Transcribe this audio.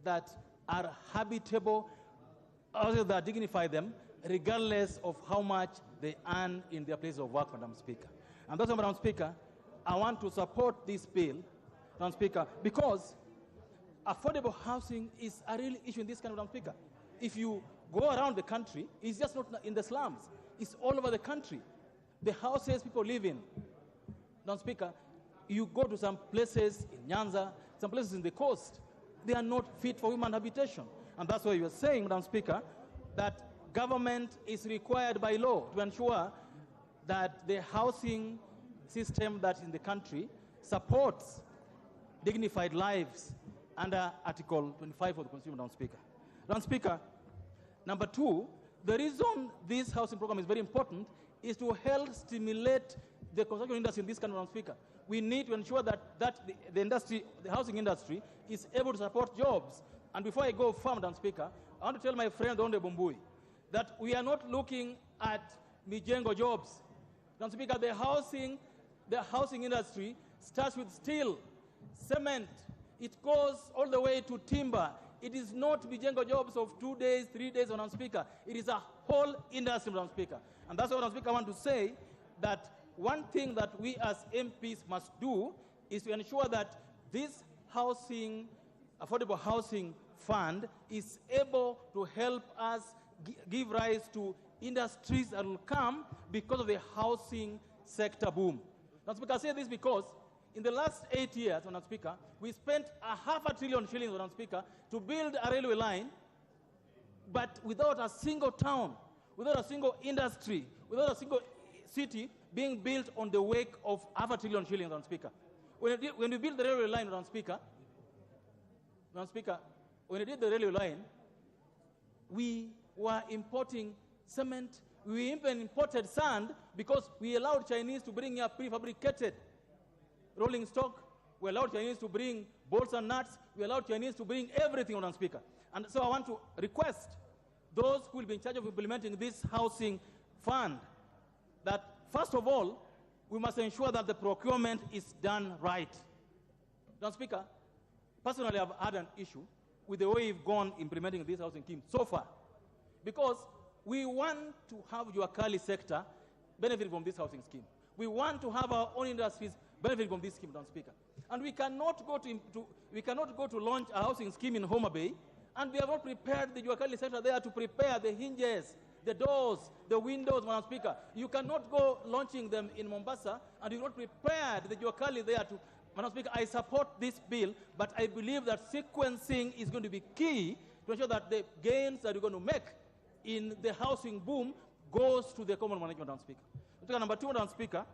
that are habitable, houses that dignify them, regardless of how much they earn in their place of work, Madam Speaker. And that's why, Madam Speaker, I want to support this bill, Madam Speaker, because affordable housing is a real issue in this country, Madam Speaker. If you go around the country, it's just not in the slums. It's all over the country. The houses people live in, Madam Speaker, you go to some places in Nyanza, some places in the coast, they are not fit for human habitation. And that's why you are saying, Madam Speaker, that government is required by law to ensure that the housing system that's in the country supports dignified lives under Article 25 of the Constitution, Madam Speaker. Madam Speaker, number two, the reason this housing program is very important is to help stimulate the construction industry in this country, Madam Speaker. We need to ensure that the housing industry is able to support jobs. And before I go far, Madam Speaker, I want to tell my friend Hon.David Ochieng that we are not looking at mijengo jobs. Madam Speaker, the housing industry starts with steel, cement. It goes all the way to timber. It is not mijengo jobs of 2 days, 3 days, Madam Speaker. It is a whole industry, Madam Speaker. And that's why, Madam Speaker, I want to say that one thing that we as MPs must do is to ensure that this affordable housing fund is able to help us give rise to industries that will come because of the housing sector boom. Madam Speaker, I say this because in the last 8 years, Madam Speaker, we spent $500 billion shillings, Madam Speaker, to build a railway line, but without a single town, without a single industry, without a single city being built on the wake of $500 billion shillings, Madam Speaker. When we built the railway line, Madam Speaker, when we did the railway line, we were importing cement. We even imported sand because we allowed Chinese to bring here prefabricated rolling stock. We allowed Chinese to bring bolts and nuts. We allowed Chinese to bring everything, Madam Speaker. And so I want to request those who will be in charge of implementing this housing fund that, first of all, we must ensure that the procurement is done right. Madam Speaker, personally, I've had an issue with the way we've gone implementing this housing scheme so far, because we want to have your Kali sector benefit from this housing scheme. We want to have our own industries benefit from this scheme, Madam Speaker. And we cannot go to launch a housing scheme in Homa Bay, and we have not prepared the Juakali sector there to prepare the hinges, the doors, the windows, Madam Speaker. You cannot go launching them in Mombasa, and you've not prepared the Juakali there to. Madam Speaker, I support this bill, but I believe that sequencing is going to be key to ensure that the gains that you're going to make in the housing boom goes to the common management, Madam Speaker. Number two, Madam Speaker,